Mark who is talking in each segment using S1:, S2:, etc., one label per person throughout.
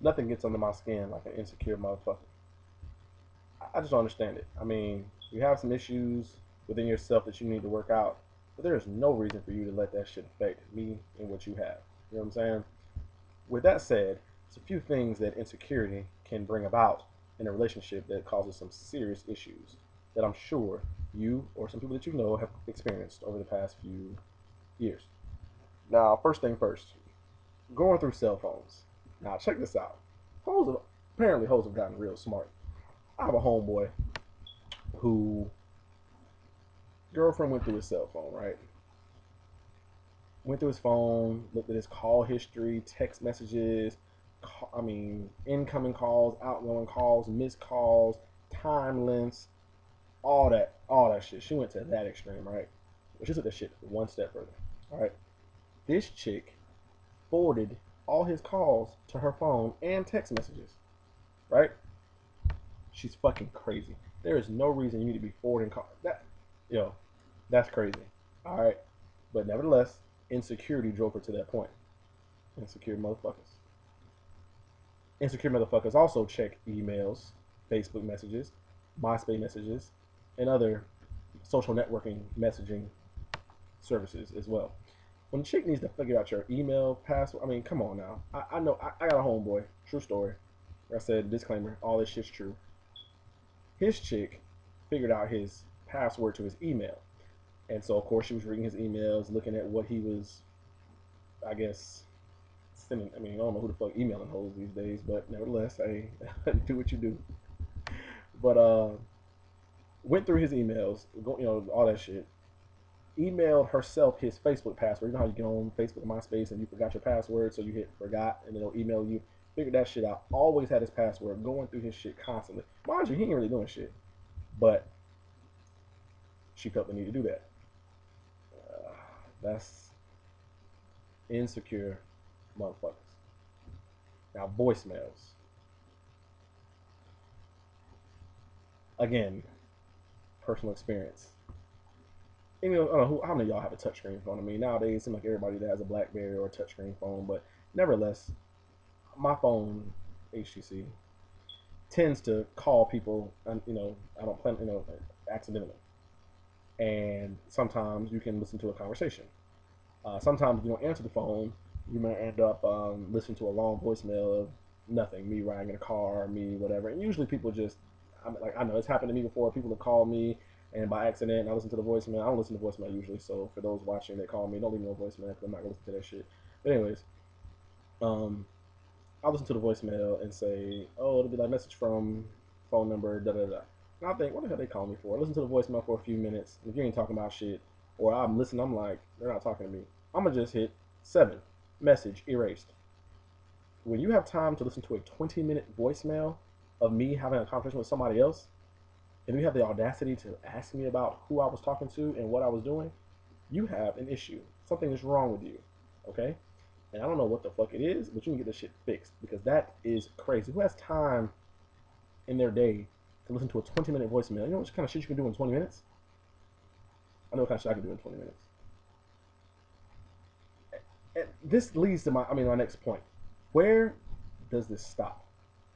S1: Nothing gets under my skin like an insecure motherfucker. I just don't understand it. I mean, you have some issues within yourself that you need to work out, but there is no reason for you to let that shit affect me and what you have. You know what I'm saying? With that said, there's a few things that insecurity can bring about in a relationship that causes some serious issues that I'm sure you or some people that you know have experienced over the past few years. Now, first thing first, going through cell phones. Now, check this out. Hoes have, apparently, hoes have gotten real smart. I have a homeboy who girlfriend went through his cell phone, right? Went through his phone, looked at his call history, text messages, incoming calls, outgoing calls, missed calls, time lengths, all that shit. She went to that extreme, right? But she took that shit one step further. All right. This chick forwarded all his calls to her phone and text messages, right? She's fucking crazy. There is no reason you need to be forwarding calls. Yo, that's crazy. All right. But nevertheless, insecurity drove her to that point. Insecure motherfuckers. Insecure motherfuckers also check emails, Facebook messages, MySpace messages, and other social networking messaging services as well. When a chick needs to figure out your email password, I mean, come on now. I know I got a homeboy. True story. Like I said, disclaimer, all this shit's true. His chick figured out his password to his email. And so, of course, she was reading his emails, looking at what he was, I guess, sending. I mean, I don't know who the fuck emailing hoes these days, but nevertheless, hey, do what you do. But went through his emails, all that shit. Emailed herself his Facebook password. You know how you get on Facebook and MySpace and you forgot your password, so you hit forgot, and it'll email you. Figured that shit out. Always had his password, going through his shit constantly. Mind you, he ain't really doing shit, but she felt the need to do that. That's insecure motherfuckers. Now, voicemails. Again, personal experience. I don't know how many of y'all have a touchscreen phone. I mean, nowadays it seems like everybody that has a BlackBerry or a touchscreen phone, but nevertheless, my phone, HTC, tends to call people, I don't plan, accidentally. And sometimes you can listen to a conversation. Sometimes if you don't answer the phone, you may end up listening to a long voicemail of nothing, me riding in a car, me whatever. And usually people just, I know it's happened to me before. People have called me, and by accident, I listen to the voicemail. I don't listen to voicemail usually, so for those watching that call me, don't leave me no voicemail because I'm not gonna listen to that shit. But anyways, um, I'll listen to the voicemail and say, oh, it'll be like message from phone number, da da da. And I think, what the hell they call me for? I listen to the voicemail for a few minutes. If you ain't talking about shit, or I'm listening, I'm like, they're not talking to me. I'm gonna just hit 7, message erased. When you have time to listen to a 20-minute voicemail of me having a conversation with somebody else, and you have the audacity to ask me about who I was talking to and what I was doing, you have an issue. Something is wrong with you. Okay? And I don't know what the fuck it is, but you can get this shit fixed because that is crazy. Who has time in their day to listen to a 20-minute voicemail? You know what kind of shit you can do in 20 minutes? I know what kind of shit I can do in 20 minutes. And this leads to my next point. Where does this stop?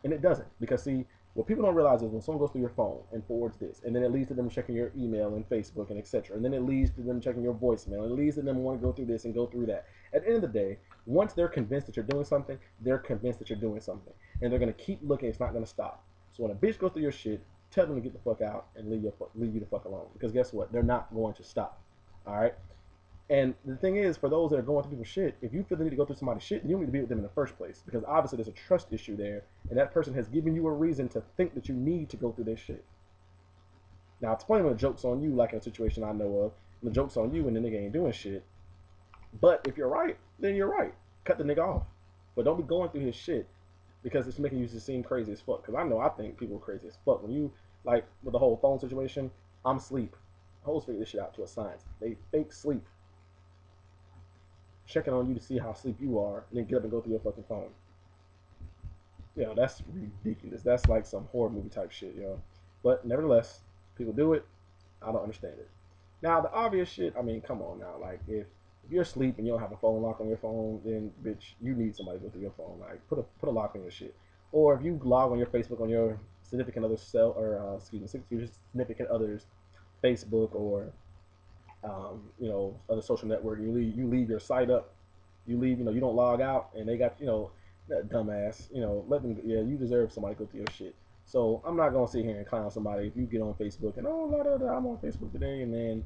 S1: And it doesn't, because see, what people don't realize is when someone goes through your phone and forwards this, and then it leads to them checking your email and Facebook and etc., and then it leads to them checking your voicemail, and it leads to them wanting to go through this and go through that. At the end of the day, once they're convinced that you're doing something, they're convinced that you're doing something, and they're gonna keep looking. It's not gonna stop. So when a bitch goes through your shit, tell them to get the fuck out and leave you the fuck alone, because guess what? They're not going to stop. All right. And the thing is, for those that are going through people's shit, if you feel the need to go through somebody's shit, then you don't need to be with them in the first place. Because obviously there's a trust issue there, and that person has given you a reason to think that you need to go through this shit. Now, it's funny when the joke's on you, like in a situation I know of, and the joke's on you and the nigga ain't doing shit. But if you're right, then you're right. Cut the nigga off. But don't be going through his shit because it's making you just seem crazy as fuck. Because I think people are crazy as fuck. When you, like, with the whole phone situation, I'm asleep. Hoes figure this shit out to a science. They fake sleep, checking on you to see how asleep you are, and then get up and go through your fucking phone. That's ridiculous. That's like some horror movie type shit, But nevertheless, people do it. I don't understand it. Now, the obvious shit, I mean, come on now. Like, if If you're asleep and you don't have a phone lock on your phone, then bitch, you need somebody to go through your phone. Like put a lock on your shit. Or if you log on your Facebook on your significant other's cell or excuse me, your significant other's Facebook or other social network, you leave your site up, you leave, you don't log out, and they got, that dumbass, let them, yeah, you deserve somebody to go through your shit. So I'm not gonna sit here and clown somebody if you get on Facebook and I'm on Facebook today, and then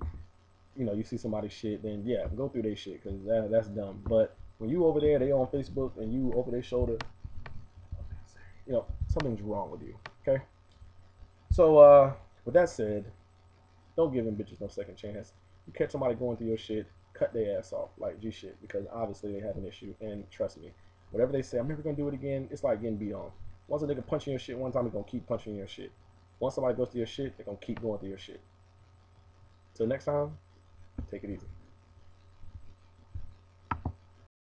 S1: you see somebody's shit, then yeah, go through their shit because that's dumb. But when you over there, they on Facebook, and you over their shoulder, something's wrong with you. Okay. So with that said, don't give them bitches no second chance. You catch somebody going through your shit, cut their ass off like G shit because obviously they have an issue. And trust me, whatever they say, I'm never gonna do it again. It's like getting beat on. Once a nigga punching your shit one time, they're gonna keep punching your shit. Once somebody goes through your shit, they're gonna keep going through your shit. Till next time, take it easy.